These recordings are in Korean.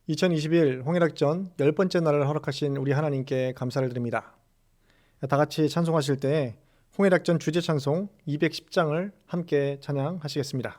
2021 홍일학전 10번째 날을 허락하신 우리 하나님께 감사를 드립니다. 다 같이 찬송하실 때 홍일학전 주제 찬송 210장을 함께 찬양하시겠습니다.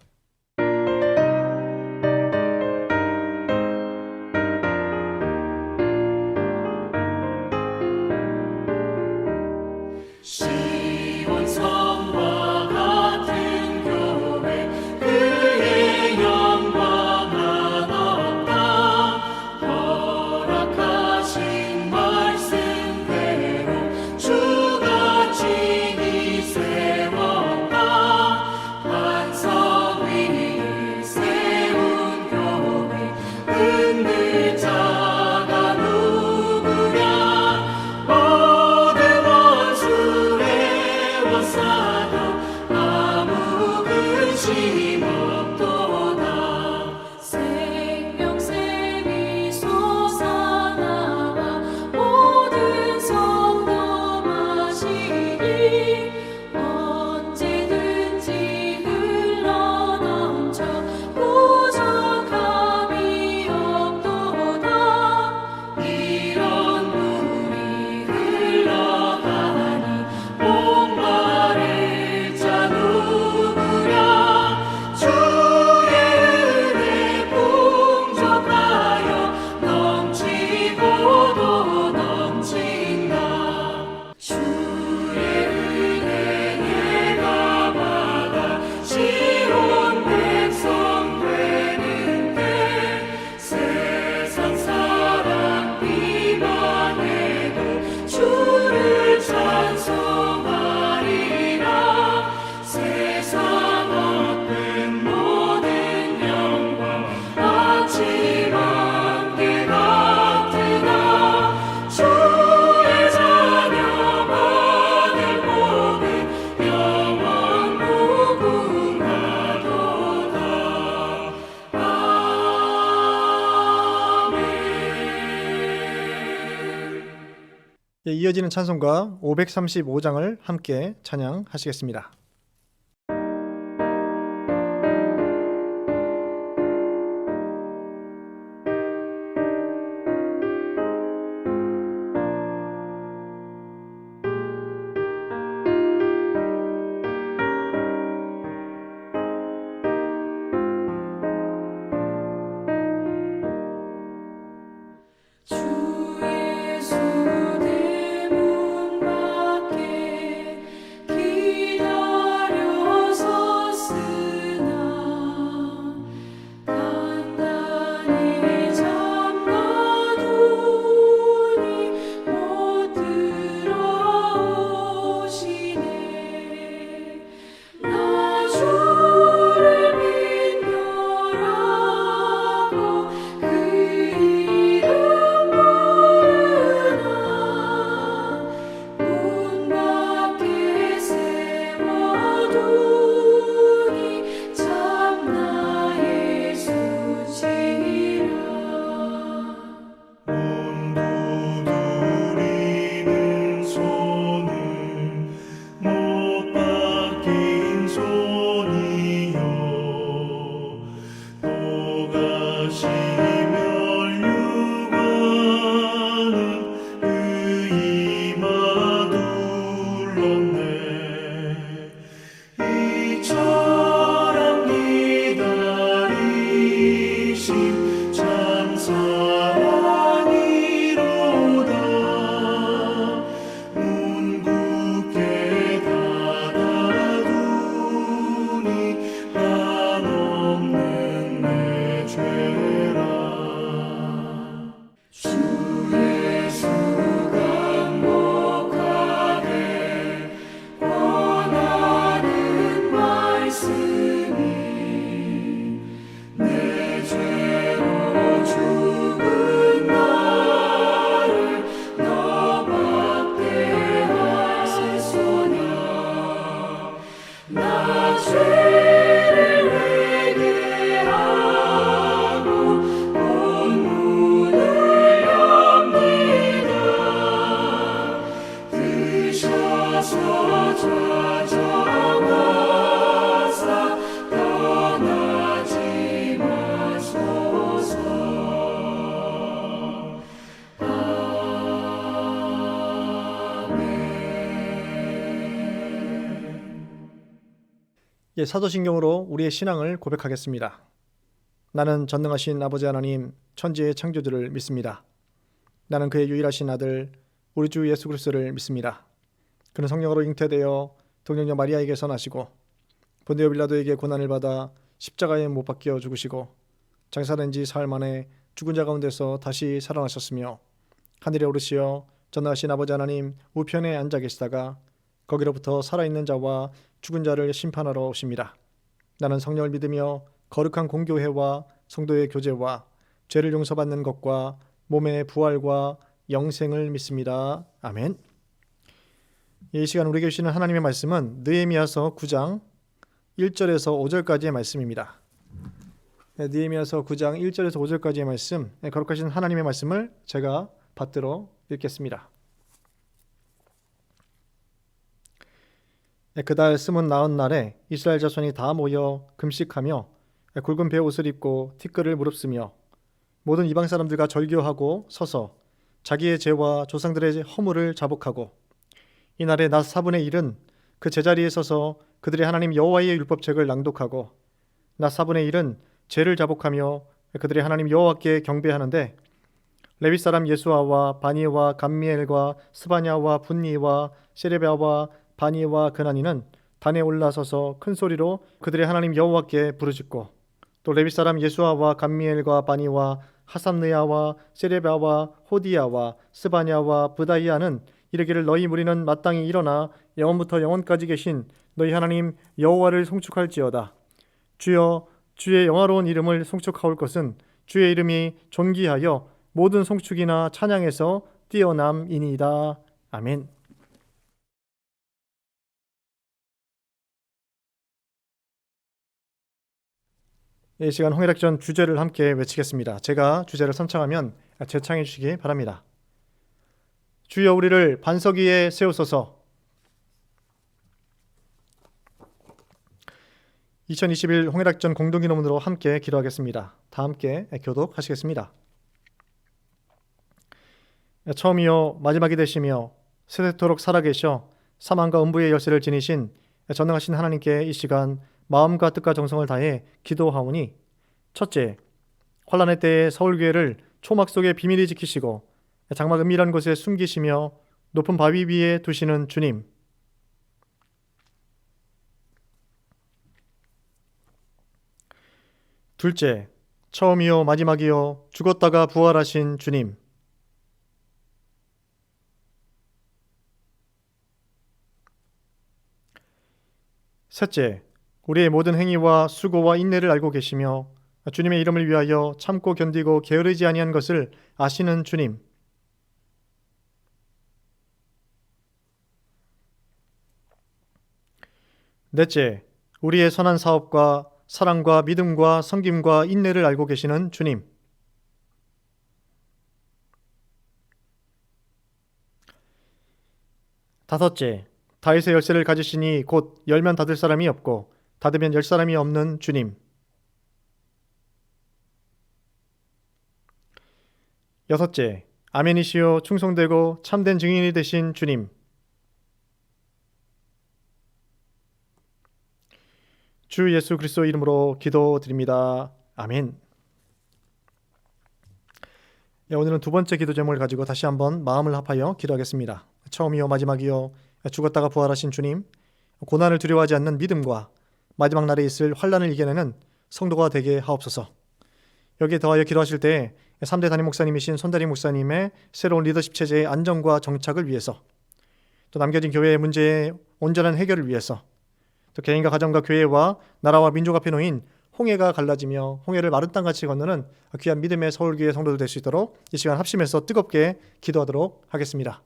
이어지는 찬송가 535장을 함께 찬양하시겠습니다. 주의 수대 문 밖에 기다려 사도신경으로 우리의 신앙을 고백하겠습니다. 나는 전능하신 아버지 하나님 천지의 창조주를 믿습니다. 나는 그의 유일하신 아들 우리 주 예수 그리스도를 믿습니다. 그는 성령으로 잉태되어 동정녀 마리아에게서 나시고 본디오 빌라도에게 고난을 받아 십자가에 못 박혀 죽으시고 장사된 지 사흘 만에 죽은 자 가운데서 다시 살아나셨으며 하늘에 오르시어 전능하신 아버지 하나님 우편에 앉아 계시다가 거기로부터 살아있는 자와 죽은 자를 심판하러 오십니다. 나는 성령을 믿으며 거룩한 공교회와 성도의 교제와 죄를 용서받는 것과 몸의 부활과 영생을 믿습니다. 아멘. 이 시간 우리에게 주시는 하나님의 말씀은 느헤미야서 9장 1절에서 5절까지의 말씀입니다. 느헤미야서 9장 1절에서 5절까지의 말씀, 거룩하신 하나님의 말씀을 제가 받들어 읽겠습니다. 그달 스문 나흔 날에 이스라엘 자손이 다 모여 금식하며 굵은 배 옷을 입고 티끌을 무릅쓰며 모든 이방 사람들과 절교하고 서서 자기의 죄와 조상들의 허물을 자복하고 이날에 낮 4분의 1은 그 제자리에 서서 그들의 하나님 여호와의 율법책을 낭독하고 낮 4분의 1은 죄를 자복하며 그들의 하나님 여호와께 경배하는데 레위 사람 예수아와 바니와 감미엘과 스바냐와 분니와 세레베아와 바니와 그나니는 단에 올라서서 큰 소리로 그들의 하나님 여호와께 부르짖고 또 레위 사람 예수아와 감미엘과 바니와 하삼느야와 세레베아와 호디야와 스바냐와 브다이아는 이르기를 너희 무리는 마땅히 일어나 영원부터 영원까지 계신 너희 하나님 여호와를 송축할지어다. 주여 주의 영화로운 이름을 송축하올 것은 주의 이름이 존귀하여 모든 송축이나 찬양에서 뛰어남이니이다. 아멘. 이 시간 홍해락전 주제를 함께 외치겠습니다. 제가 주제를 선창하면 재창해 주시기 바랍니다. 주여 우리를 반석 위에 세우소서. 2021 홍해락전 공동기도문으로 함께 기도하겠습니다. 다 함께 교독하시겠습니다. 처음이요 마지막이 되시며 세세토록 살아계셔 사망과 음부의 열쇠를 지니신 전능하신 하나님께 이 시간 마음과 뜻과 정성을 다해 기도하오니 첫째, 환난의 때에 서울교회를 초막 속에 비밀히 지키시고 장막 은밀한 곳에 숨기시며 높은 바위 위에 두시는 주님. 둘째, 처음이요 마지막이요 죽었다가 부활하신 주님. 셋째, 우리의 모든 행위와 수고와 인내를 알고 계시며 주님의 이름을 위하여 참고 견디고 게으르지 아니한 것을 아시는 주님. 넷째, 우리의 선한 사업과 사랑과 믿음과 섬김과 인내를 알고 계시는 주님. 다섯째, 다윗의 열쇠를 가지시니 곧 열면 닫을 사람이 없고 닫으면 열 사람이 없는 주님. 여섯째, 아멘이시요 충성되고 참된 증인이 되신 주님. 주 예수 그리스도 이름으로 기도드립니다. 아멘. 오늘은 두 번째 기도 제목을 가지고 다시 한번 마음을 합하여 기도하겠습니다. 처음이요 마지막이요 죽었다가 부활하신 주님, 고난을 두려워하지 않는 믿음과 마지막 날에 있을 환난을 이겨내는 성도가 되게 하옵소서. 여기에 더하여 기도하실 때 3대 담임 목사님이신 손다리 목사님의 새로운 리더십 체제의 안정과 정착을 위해서, 또 남겨진 교회의 문제의 온전한 해결을 위해서, 또 개인과 가정과 교회와 나라와 민족 앞에 놓인 홍해가 갈라지며 홍해를 마른 땅같이 건너는 귀한 믿음의 서울교회 성도들 될 수 있도록 이 시간 합심해서 뜨겁게 기도하도록 하겠습니다.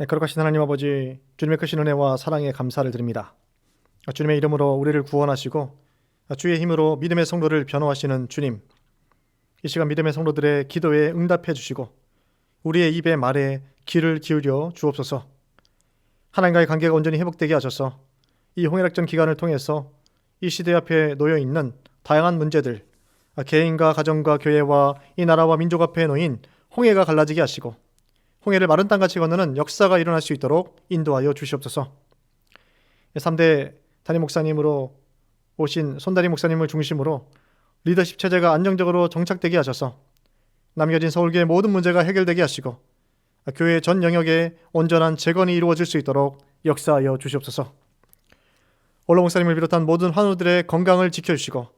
거룩하신 하나님 아버지, 주님의 크신 은혜와 사랑에 감사를 드립니다. 주님의 이름으로 우리를 구원하시고 주의 힘으로 믿음의 성도를 변호하시는 주님, 이 시간 믿음의 성도들의 기도에 응답해 주시고 우리의 입의 말에 귀를 기울여 주옵소서. 하나님과의 관계가 온전히 회복되게 하셔서 이 홍해락전 기간을 통해서 이 시대 앞에 놓여 있는 다양한 문제들, 개인과 가정과 교회와 이 나라와 민족 앞에 놓인 홍해가 갈라지게 하시고 홍해를 마른 땅같이 건너는 역사가 일어날 수 있도록 인도하여 주시옵소서. 3대 담임 목사님으로 오신 손다리 목사님을 중심으로 리더십 체제가 안정적으로 정착되게 하셔서 남겨진 서울교회 모든 문제가 해결되게 하시고 교회 전 영역에 온전한 재건이 이루어질 수 있도록 역사하여 주시옵소서. 원로 목사님을 비롯한 모든 환우들의 건강을 지켜주시고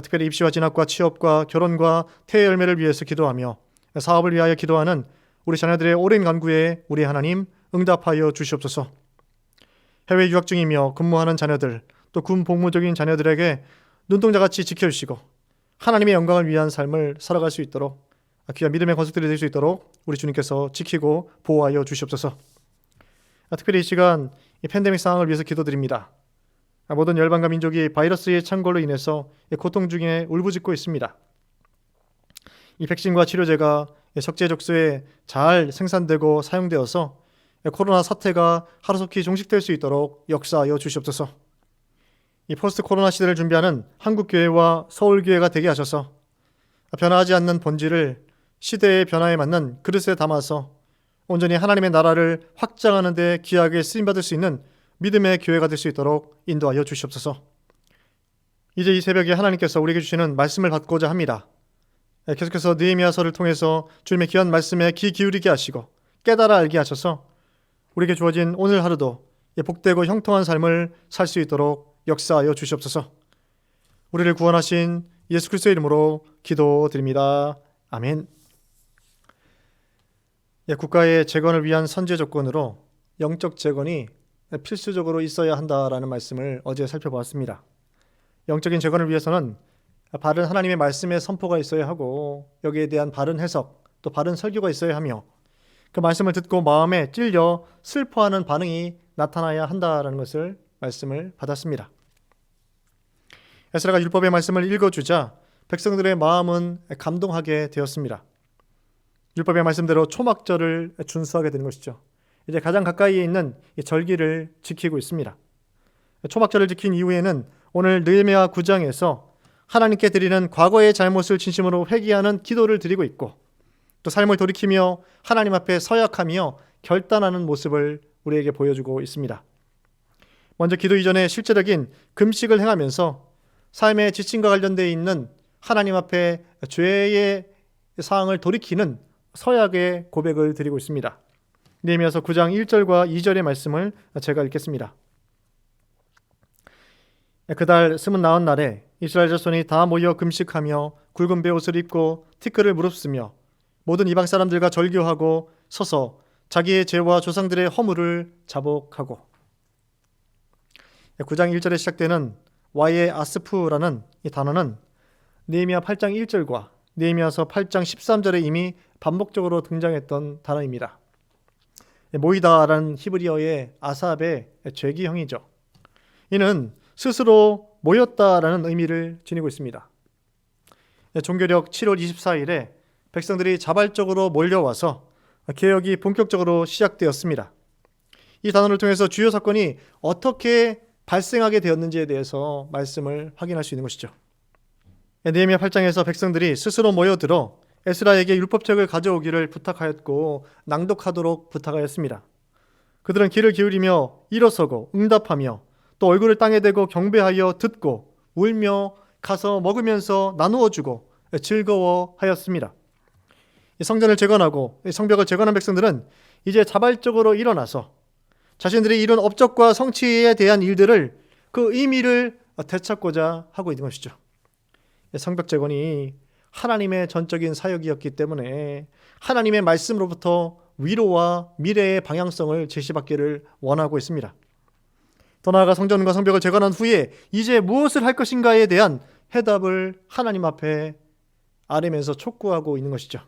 특별히 입시와 진학과 취업과 결혼과 태의 열매를 위해서 기도하며 사업을 위하여 기도하는 우리 자녀들의 오랜 간구에 우리 하나님 응답하여 주시옵소서. 해외 유학 중이며 근무하는 자녀들, 또 군 복무적인 자녀들에게 눈동자같이 지켜주시고 하나님의 영광을 위한 삶을 살아갈 수 있도록 귀한 믿음의 건축들이 될 수 있도록 우리 주님께서 지키고 보호하여 주시옵소서. 특별히 이 시간 이 팬데믹 상황을 위해서 기도드립니다. 모든 열방과 민족이 바이러스의 창궐로 인해서 고통 중에 울부짖고 있습니다. 이 백신과 치료제가 적재적소에 잘 생산되고 사용되어서 코로나 사태가 하루속히 종식될 수 있도록 역사하여 주시옵소서. 이 포스트 코로나 시대를 준비하는 한국교회와 서울교회가 되게 하셔서 변화하지 않는 본질을 시대의 변화에 맞는 그릇에 담아서 온전히 하나님의 나라를 확장하는 데 귀하게 쓰임받을 수 있는 믿음의 교회가 될 수 있도록 인도하여 주시옵소서. 이제 이 새벽에 하나님께서 우리에게 주시는 말씀을 받고자 합니다. 계속해서 느헤미야서를 통해서 주님의 귀한 말씀에 귀 기울이게 하시고 깨달아 알게 하셔서 우리에게 주어진 오늘 하루도 복되고 형통한 삶을 살 수 있도록 역사하여 주시옵소서. 우리를 구원하신 예수 그리스도의 이름으로 기도드립니다. 아멘. 국가의 재건을 위한 선제 조건으로 영적 재건이 필수적으로 있어야 한다라는 말씀을 어제 살펴보았습니다. 영적인 재건을 위해서는 바른 하나님의 말씀의 선포가 있어야 하고 여기에 대한 바른 해석, 또 바른 설교가 있어야 하며 그 말씀을 듣고 마음에 찔려 슬퍼하는 반응이 나타나야 한다라는 것을 말씀을 받았습니다. 에스라가 율법의 말씀을 읽어주자 백성들의 마음은 감동하게 되었습니다. 율법의 말씀대로 초막절을 준수하게 되는 것이죠. 이제 가장 가까이에 있는 절기를 지키고 있습니다. 초막절을 지킨 이후에는 오늘 느헤미야 9장에서 하나님께 드리는 과거의 잘못을 진심으로 회개하는 기도를 드리고 있고 또 삶을 돌이키며 하나님 앞에 서약하며 결단하는 모습을 우리에게 보여주고 있습니다. 먼저 기도 이전에 실제적인 금식을 행하면서 삶의 지침과 관련되어 있는 하나님 앞에 죄의 사항을 돌이키는 서약의 고백을 드리고 있습니다. 느헤미야서 9장 1절과 2절의 말씀을 제가 읽겠습니다. 그달 스문 나온 날에 이스라엘 자손이 다 모여 금식하며 굵은 베옷을 입고 티끌을 무릅쓰며 모든 이방 사람들과 절교하고 서서 자기의 죄와 조상들의 허물을 자복하고. 9장 1절에 시작되는 와예 아스프라는 이 단어는 느헤미야 8장 1절과 느헤미야서 8장 13절에 이미 반복적으로 등장했던 단어입니다. 모이다라는 히브리어의 아삽의 죄기형이죠. 이는 스스로 모였다라는 의미를 지니고 있습니다. 종교력 7월 24일에 백성들이 자발적으로 몰려와서 개혁이 본격적으로 시작되었습니다. 이 단어를 통해서 주요 사건이 어떻게 발생하게 되었는지에 대해서 말씀을 확인할 수 있는 것이죠. 느헤미야 8장에서 백성들이 스스로 모여들어 에스라에게 율법책을 가져오기를 부탁하였고 낭독하도록 부탁하였습니다. 그들은 귀를 기울이며 일어서고 응답하며 또 얼굴을 땅에 대고 경배하여 듣고 울며 가서 먹으면서 나누어 주고 즐거워하였습니다. 성전을 재건하고 성벽을 재건한 백성들은 이제 자발적으로 일어나서 자신들이 이룬 업적과 성취에 대한 일들을 그 의미를 되찾고자 하고 있는 것이죠. 성벽 재건이 하나님의 전적인 사역이었기 때문에 하나님의 말씀으로부터 위로와 미래의 방향성을 제시받기를 원하고 있습니다. 더 나아가 성전과 성벽을 재건한 후에 이제 무엇을 할 것인가에 대한 해답을 하나님 앞에 아뢰면서 촉구하고 있는 것이죠.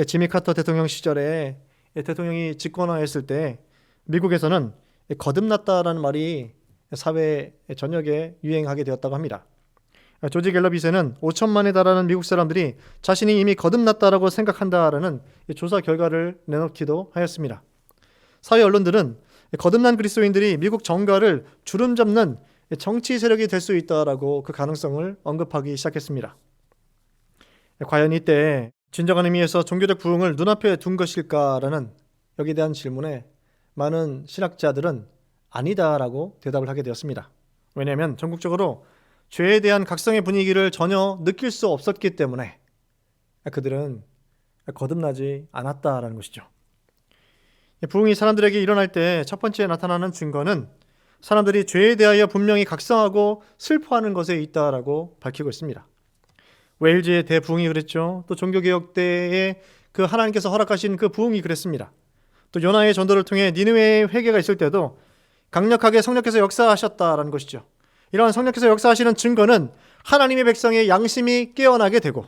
지미 카터 대통령 시절에 대통령이 집권하였을 때 미국에서는 거듭났다라는 말이 사회 전역에 유행하게 되었다고 합니다. 조지 갤럽 2세는 5천만에 달하는 미국 사람들이 자신이 이미 거듭났다라고 생각한다라는 조사 결과를 내놓기도 하였습니다. 사회 언론들은 거듭난 그리스도인들이 미국 정가를 주름잡는 정치 세력이 될 수 있다라고 그 가능성을 언급하기 시작했습니다. 과연 이때 진정한 의미에서 종교적 부흥을 눈앞에 둔 것일까라는 여기에 대한 질문에 많은 신학자들은 아니다라고 대답을 하게 되었습니다. 왜냐하면 전국적으로 죄에 대한 각성의 분위기를 전혀 느낄 수 없었기 때문에 그들은 거듭나지 않았다라는 것이죠. 부흥이 사람들에게 일어날 때 첫 번째 나타나는 증거는 사람들이 죄에 대하여 분명히 각성하고 슬퍼하는 것에 있다라고 밝히고 있습니다. 웨일즈의 대부흥이 그랬죠. 또 종교개혁 때에 그 하나님께서 허락하신 그 부흥이 그랬습니다. 또 요나의 전도를 통해 니느웨의 회개가 있을 때도 강력하게 성령께서 역사하셨다라는 것이죠. 이러한 성령께서 역사하시는 증거는 하나님의 백성의 양심이 깨어나게 되고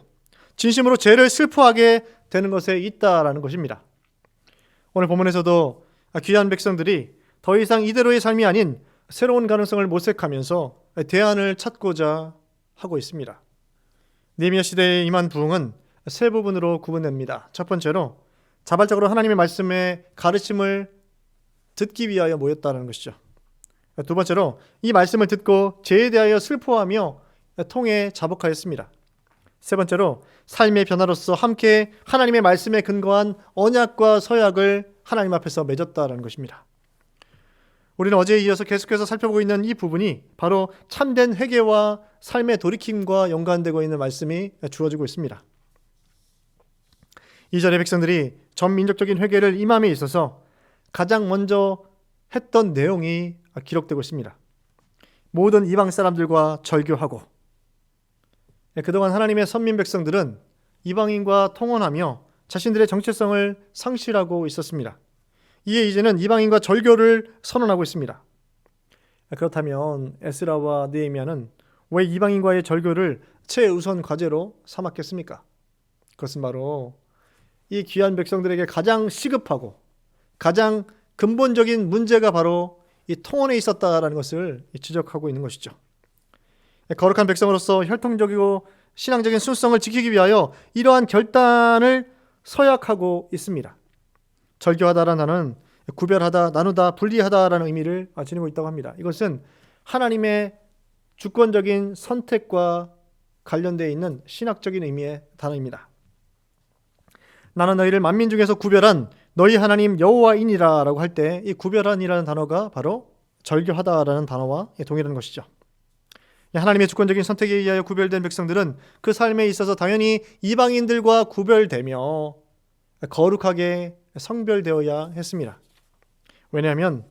진심으로 죄를 슬퍼하게 되는 것에 있다라는 것입니다. 오늘 본문에서도 귀한 백성들이 더 이상 이대로의 삶이 아닌 새로운 가능성을 모색하면서 대안을 찾고자 하고 있습니다. 느헤미야 시대에 임한 부흥은 세 부분으로 구분됩니다. 첫 번째로 자발적으로 하나님의 말씀의 가르침을 듣기 위하여 모였다는 것이죠. 두 번째로 이 말씀을 듣고 죄에 대하여 슬퍼하며 통에 자복하였습니다. 세 번째로 삶의 변화로서 함께 하나님의 말씀에 근거한 언약과 서약을 하나님 앞에서 맺었다는 것입니다. 우리는 어제에 이어서 계속해서 살펴보고 있는 이 부분이 바로 참된 회개와 삶의 돌이킴과 연관되고 있는 말씀이 주어지고 있습니다. 2절의 백성들이 전민족적인 회개를 임함에 있어서 가장 먼저 했던 내용이 기록되고 있습니다. 모든 이방 사람들과 절교하고, 그동안 하나님의 선민 백성들은 이방인과 통혼하며 자신들의 정체성을 상실하고 있었습니다. 이에 이제는 이방인과 절교를 선언하고 있습니다. 그렇다면 에스라와 느헤미야는 왜 이방인과의 절교를 최우선 과제로 삼았겠습니까? 그것은 바로 이 귀한 백성들에게 가장 시급하고 가장 근본적인 문제가 바로 이 통혼에 있었다라는 것을 지적하고 있는 것이죠. 거룩한 백성으로서 혈통적이고 신앙적인 순수성을 지키기 위하여 이러한 결단을 서약하고 있습니다. 절교하다라는 단어는 구별하다, 나누다, 분리하다라는 의미를 지니고 있다고 합니다. 이것은 하나님의 주권적인 선택과 관련되어 있는 신학적인 의미의 단어입니다. 나는 너희를 만민 중에서 구별한 너희 하나님 여호와이니라 라고 할 때 이 구별한이라는 단어가 바로 절교하다라는 단어와 동일한 것이죠. 하나님의 주권적인 선택에 의하여 구별된 백성들은 그 삶에 있어서 당연히 이방인들과 구별되며 거룩하게 성별되어야 했습니다. 왜냐하면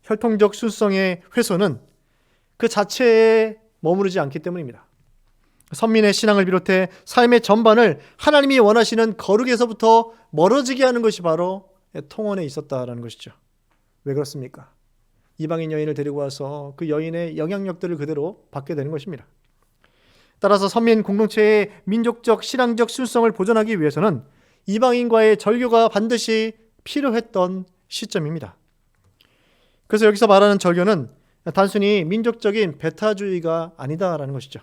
혈통적 순수성의 훼손은 그 자체에 머무르지 않기 때문입니다. 선민의 신앙을 비롯해 삶의 전반을 하나님이 원하시는 거룩에서부터 멀어지게 하는 것이 바로 통혼에 있었다라는 것이죠. 왜 그렇습니까? 이방인 여인을 데리고 와서 그 여인의 영향력들을 그대로 받게 되는 것입니다. 따라서 선민 공동체의 민족적, 신앙적 순수성을 보존하기 위해서는 이방인과의 절교가 반드시 필요했던 시점입니다. 그래서 여기서 말하는 절교는 단순히 민족적인 배타주의가 아니다라는 것이죠.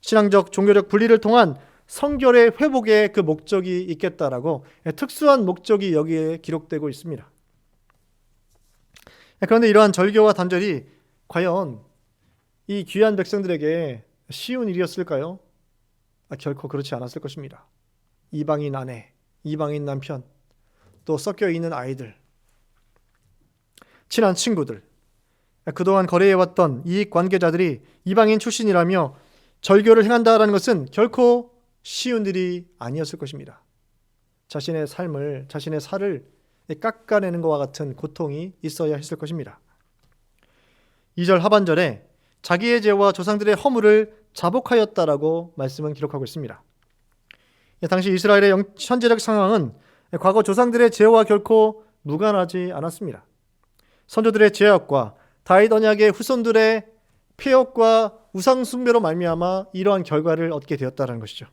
신앙적, 종교적 분리를 통한 성결의 회복에 그 목적이 있겠다라고 특수한 목적이 여기에 기록되고 있습니다. 그런데 이러한 절교와 단절이 과연 이 귀한 백성들에게 쉬운 일이었을까요? 결코 그렇지 않았을 것입니다. 이방인 아내, 이방인 남편, 또 섞여 있는 아이들, 친한 친구들, 그동안 거래해왔던 이익 관계자들이 이방인 출신이라며 절교를 행한다라는 것은 결코 쉬운 일이 아니었을 것입니다. 자신의 삶을, 자신의 살을 깎아내는 것과 같은 고통이 있어야 했을 것입니다. 2절 하반절에 자기의 죄와 조상들의 허물을 자복하였다라고 말씀은 기록하고 있습니다. 당시 이스라엘의 현재적 상황은 과거 조상들의 죄와 결코 무관하지 않았습니다. 선조들의 죄악과 다윗 언약의 후손들의 폐역과 우상 숭배로 말미암아 이러한 결과를 얻게 되었다는 것이죠.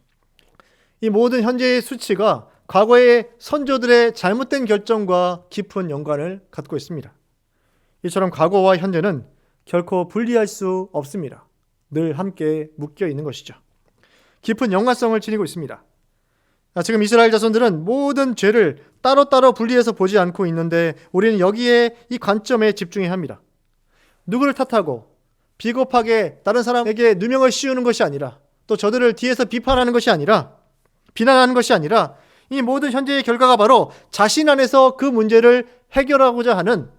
이 모든 현재의 수치가 과거의 선조들의 잘못된 결정과 깊은 연관을 갖고 있습니다. 이처럼 과거와 현재는 결코 분리할 수 없습니다. 늘 함께 묶여 있는 것이죠. 깊은 연관성을 지니고 있습니다. 지금 이스라엘 자손들은 모든 죄를 따로따로 분리해서 보지 않고 있는데 우리는 여기에 이 관점에 집중해야 합니다. 누구를 탓하고 비겁하게 다른 사람에게 누명을 씌우는 것이 아니라, 또 저들을 뒤에서 비난하는 것이 아니라 이 모든 현재의 결과가 바로 자신 안에서 그 문제를 해결하고자 하는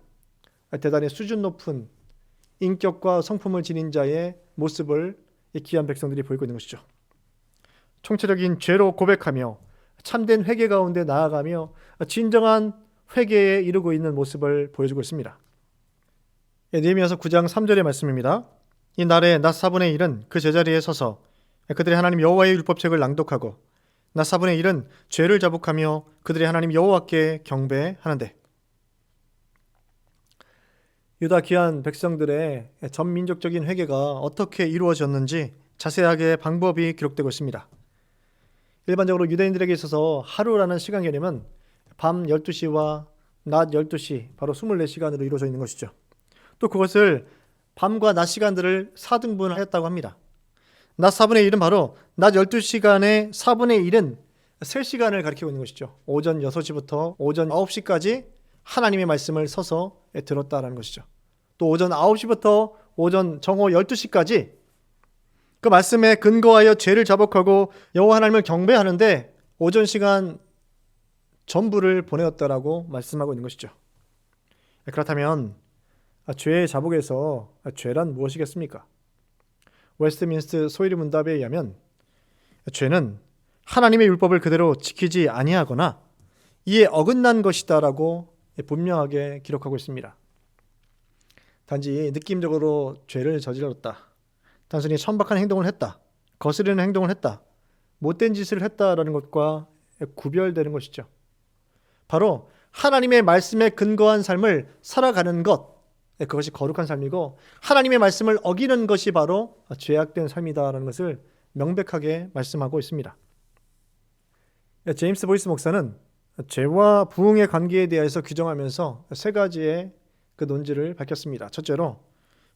대단히 수준 높은 인격과 성품을 지닌 자의 모습을 이 귀한 백성들이 보이고 있는 것이죠. 총체적인 죄로 고백하며 참된 회개 가운데 나아가며 진정한 회개에 이르고 있는 모습을 보여주고 있습니다. 느헤미야서 9장 3절의 말씀입니다. 이 날에 낮 4분의 1은 그 제자리에 서서 그들의 하나님 여호와의 율법책을 낭독하고 낮 4분의 1은 죄를 자복하며 그들의 하나님 여호와께 경배하는데. 유다 귀한 백성들의 전민족적인 회개가 어떻게 이루어졌는지 자세하게 방법이 기록되고 있습니다. 일반적으로 유대인들에게 있어서 하루라는 시간 개념은 밤 12시와 낮 12시, 바로 24시간으로 이루어져 있는 것이죠. 또 그것을 밤과 낮 시간들을 4등분하였다고 합니다. 낮 4분의 1은 바로 낮 12시간의 4분의 1은 3시간을 가리키고 있는 것이죠. 오전 6시부터 오전 9시까지 하나님의 말씀을 서서 들었다라는 것이죠. 또 오전 9시부터 오전 정오 12시까지 그 말씀에 근거하여 죄를 자복하고 여호와 하나님을 경배하는데 오전 시간 전부를 보내었다라고 말씀하고 있는 것이죠. 그렇다면 죄의 자복에서 죄란 무엇이겠습니까? 웨스트민스터 소위리 문답에 의하면 죄는 하나님의 율법을 그대로 지키지 아니하거나 이에 어긋난 것이다라고 분명하게 기록하고 있습니다. 단지 느낌적으로 죄를 저질렀다, 단순히 천박한 행동을 했다, 거스르는 행동을 했다, 못된 짓을 했다라는 것과 구별되는 것이죠. 바로 하나님의 말씀에 근거한 삶을 살아가는 것, 그것이 거룩한 삶이고 하나님의 말씀을 어기는 것이 바로 죄악된 삶이다라는 것을 명백하게 말씀하고 있습니다. 제임스 보이스 목사는 죄와 부흥의 관계에 대해서 규정하면서 3가지의 그 논지를 밝혔습니다. 첫째로,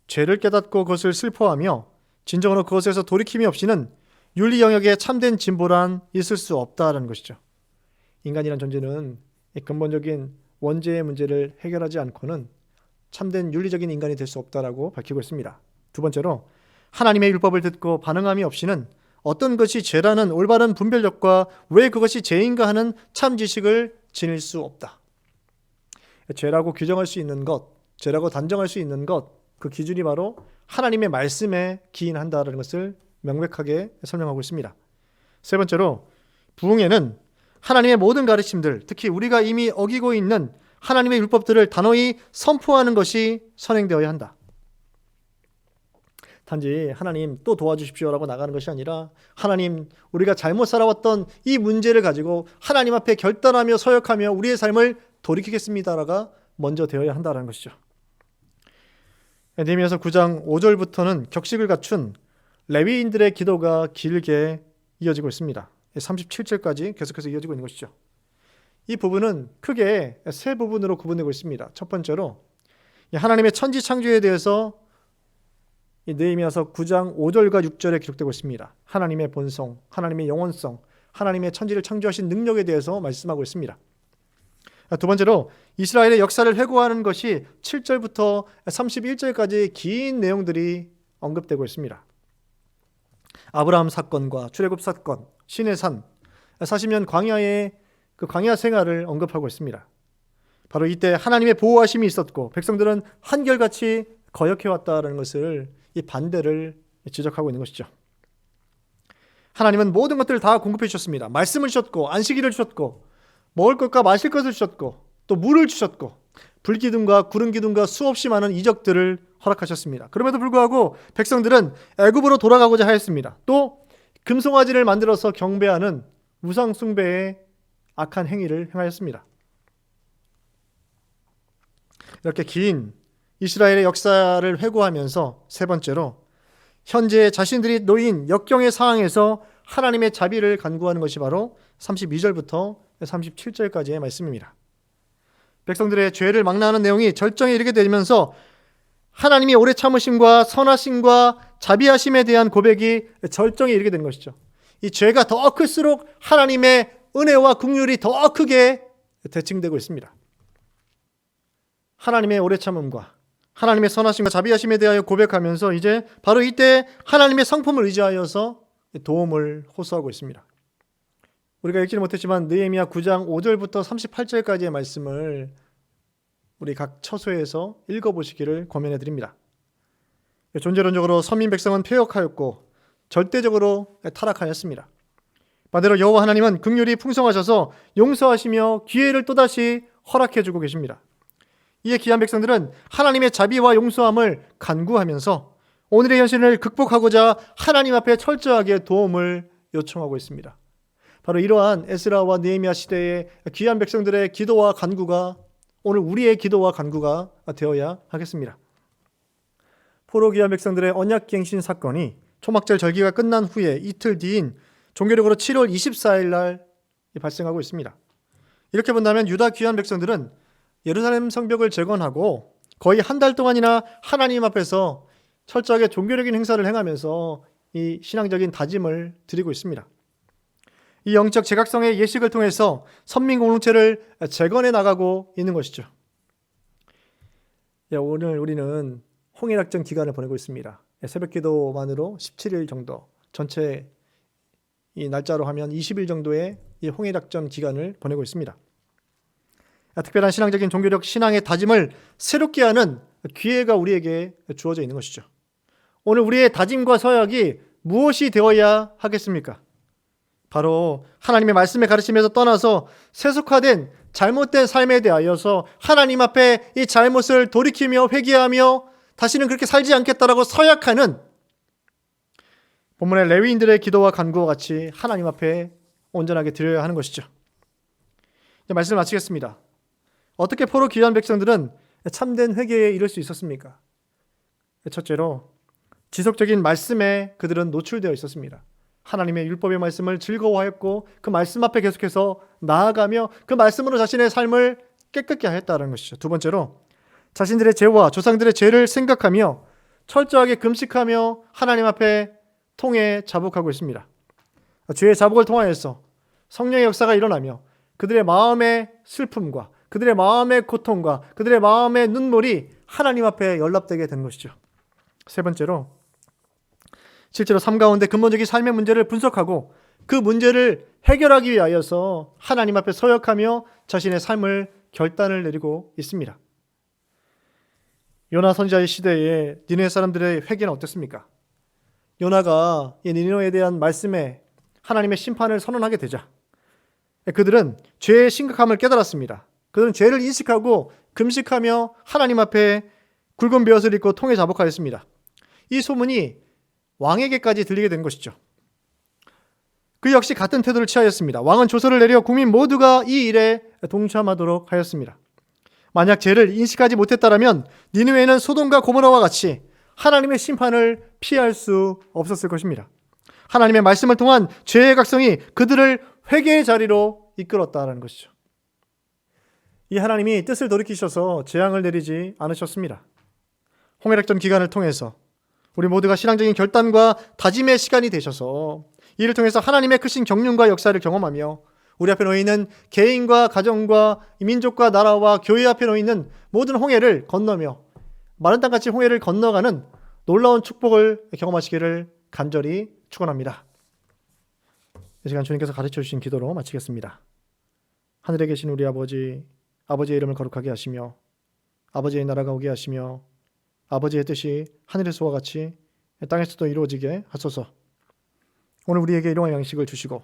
죄를 깨닫고 그것을 슬퍼하며 진정으로 그것에서 돌이킴이 없이는 윤리 영역에 참된 진보란 있을 수 없다라는 것이죠. 인간이란 존재는 근본적인 원죄의 문제를 해결하지 않고는 참된 윤리적인 인간이 될 수 없다라고 밝히고 있습니다. 두 번째로, 하나님의 율법을 듣고 반응함이 없이는 어떤 것이 죄라는 올바른 분별력과 왜 그것이 죄인가 하는 참 지식을 지닐 수 없다. 죄라고 규정할 수 있는 것, 죄라고 단정할 수 있는 것, 그 기준이 바로 하나님의 말씀에 기인한다는 것을 명백하게 설명하고 있습니다. 세 번째로, 부흥에는 하나님의 모든 가르침들, 특히 우리가 이미 어기고 있는 하나님의 율법들을 단호히 선포하는 것이 선행되어야 한다. 단지 하나님 또 도와주십시오라고 나가는 것이 아니라 하나님, 우리가 잘못 살아왔던 이 문제를 가지고 하나님 앞에 결단하며 서역하며 우리의 삶을 돌이키겠습니다라가 먼저 되어야 한다는 것이죠. 느헤미야서 9장 5절부터는 격식을 갖춘 레위인들의 기도가 길게 이어지고 있습니다. 37절까지 계속해서 이어지고 있는 것이죠. 이 부분은 크게 3부분으로 구분되고 있습니다. 첫 번째로, 하나님의 천지 창조에 대해서 느헤미야서 9장 5절과 6절에 기록되고 있습니다. 하나님의 본성, 하나님의 영원성, 하나님의 천지를 창조하신 능력에 대해서 말씀하고 있습니다. 두 번째로, 이스라엘의 역사를 회고하는 것이 7절부터 31절까지 긴 내용들이 언급되고 있습니다. 아브라함 사건과 출애굽 사건, 신의 산, 40년 광야의 그 광야 생활을 언급하고 있습니다. 바로 이때 하나님의 보호하심이 있었고 백성들은 한결같이 거역해왔다는 것을, 이 반대를 지적하고 있는 것이죠. 하나님은 모든 것들을 다 공급해 주셨습니다. 말씀을 주셨고 안식일을 주셨고 먹을 것과 마실 것을 주셨고 또 물을 주셨고 불기둥과 구름기둥과 수없이 많은 이적들을 허락하셨습니다. 그럼에도 불구하고 백성들은 애굽으로 돌아가고자 하였습니다. 또 금송아지를 만들어서 경배하는 우상 숭배의 악한 행위를 행하였습니다. 이렇게 긴 이스라엘의 역사를 회고하면서 세 번째로, 현재 자신들이 놓인 역경의 상황에서 하나님의 자비를 간구하는 것이 바로 32절부터 37절까지의 말씀입니다. 백성들의 죄를 망라하는 내용이 절정에 이르게 되면서 하나님의 오래 참으심과 선하심과 자비하심에 대한 고백이 절정에 이르게 된 것이죠. 이 죄가 더 클수록 하나님의 은혜와 긍휼이 더 크게 대칭되고 있습니다. 하나님의 오래 참음과 하나님의 선하심과 자비하심에 대하여 고백하면서 이제 바로 이때 하나님의 성품을 의지하여서 도움을 호소하고 있습니다. 우리가 읽지는 못했지만 느헤미야 9장 5절부터 38절까지의 말씀을 우리 각 처소에서 읽어보시기를 권면해 드립니다. 존재론적으로 선민 백성은 패역하였고 절대적으로 타락하였습니다. 반대로 여호와 하나님은 긍휼이 풍성하셔서 용서하시며 기회를 또다시 허락해 주고 계십니다. 이에 귀한 백성들은 하나님의 자비와 용서함을 간구하면서 오늘의 현실을 극복하고자 하나님 앞에 철저하게 도움을 요청하고 있습니다. 바로 이러한 에스라와 느헤미야 시대의 귀한 백성들의 기도와 간구가 오늘 우리의 기도와 간구가 되어야 하겠습니다. 포로 귀한 백성들의 언약갱신 사건이 초막절 절기가 끝난 후에 이틀 뒤인 종교력으로 7월 24일 날 발생하고 있습니다. 이렇게 본다면 유다 귀한 백성들은 예루살렘 성벽을 재건하고 거의 한 달 동안이나 하나님 앞에서 철저하게 종교적인 행사를 행하면서 이 신앙적인 다짐을 드리고 있습니다. 이 영적 제각성의 예식을 통해서 선민 공동체를 재건해 나가고 있는 것이죠. 오늘 우리는 홍해락전 기간을 보내고 있습니다. 새벽 기도만으로 17일 정도, 전체 이 날짜로 하면 20일 정도의 이 홍해락전 기간을 보내고 있습니다. 특별한 신앙적인 종교적 신앙의 다짐을 새롭게 하는 기회가 우리에게 주어져 있는 것이죠. 오늘 우리의 다짐과 서약이 무엇이 되어야 하겠습니까? 바로 하나님의 말씀의 가르침에서 떠나서 세속화된 잘못된 삶에 대하여서 하나님 앞에 이 잘못을 돌이키며 회개하며 다시는 그렇게 살지 않겠다라고 서약하는 본문의 레위인들의 기도와 간구와 같이 하나님 앞에 온전하게 드려야 하는 것이죠. 이제 말씀을 마치겠습니다. 어떻게 포로 귀한 백성들은 참된 회개에 이를 수 있었습니까? 첫째로 지속적인 말씀에 그들은 노출되어 있었습니다. 하나님의 율법의 말씀을 즐거워하였고 그 말씀 앞에 계속해서 나아가며 그 말씀으로 자신의 삶을 깨끗게 하였다는 것이죠. 두 번째로 자신들의 죄와 조상들의 죄를 생각하며 철저하게 금식하며 하나님 앞에 통해 자복하고 있습니다. 죄의 자복을 통하여서 성령의 역사가 일어나며 그들의 마음의 슬픔과 그들의 마음의 고통과 그들의 마음의 눈물이 하나님 앞에 연락되게 된 것이죠. 세 번째로 실제로 삶 가운데 근본적인 삶의 문제를 분석하고 그 문제를 해결하기 위하여서 하나님 앞에 서약하며 자신의 삶을 결단을 내리고 있습니다. 요나 선지자의 시대에 니느웨 사람들의 회개는 어땠습니까? 요나가 이 니느웨에 대한 말씀에 하나님의 심판을 선언하게 되자 그들은 죄의 심각함을 깨달았습니다. 그들은 죄를 인식하고 금식하며 하나님 앞에 굵은 베옷을 입고 통에 자복하였습니다. 이 소문이 왕에게까지 들리게 된 것이죠. 그 역시 같은 태도를 취하였습니다. 왕은 조서를 내려 국민 모두가 이 일에 동참하도록 하였습니다. 만약 죄를 인식하지 못했다면 니느웨는 소돔과 고모라와 같이 하나님의 심판을 피할 수 없었을 것입니다. 하나님의 말씀을 통한 죄의 각성이 그들을 회개의 자리로 이끌었다는 것이죠. 이 하나님이 뜻을 돌이키셔서 재앙을 내리지 않으셨습니다. 홍해락전 기간을 통해서 우리 모두가 신앙적인 결단과 다짐의 시간이 되셔서 이를 통해서 하나님의 크신 경륜과 역사를 경험하며 우리 앞에 놓여있는 개인과 가정과 민족과 나라와 교회 앞에 놓여있는 모든 홍해를 건너며 마른 땅같이 홍해를 건너가는 놀라운 축복을 경험하시기를 간절히 축원합니다. 이 시간 주님께서 가르쳐 주신 기도로 마치겠습니다. 하늘에 계신 우리 아버지, 아버지의 이름을 거룩하게 하시며 아버지의 나라가 오게 하시며 아버지의 뜻이 하늘에서와 같이 땅에서도 이루어지게 하소서. 오늘 우리에게 일용할 양식을 주시고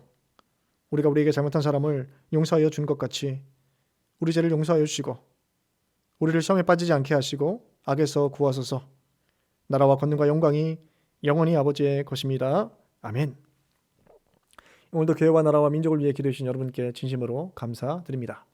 우리가 우리에게 잘못한 사람을 용서하여 준 것 같이 우리 죄를 용서하여 주시고 우리를 시험에 빠지지 않게 하시고 악에서 구하소서. 나라와 권능과 영광이 영원히 아버지의 것입니다. 아멘. 오늘도 교회와 나라와 민족을 위해 기도해 주신 여러분께 진심으로 감사드립니다.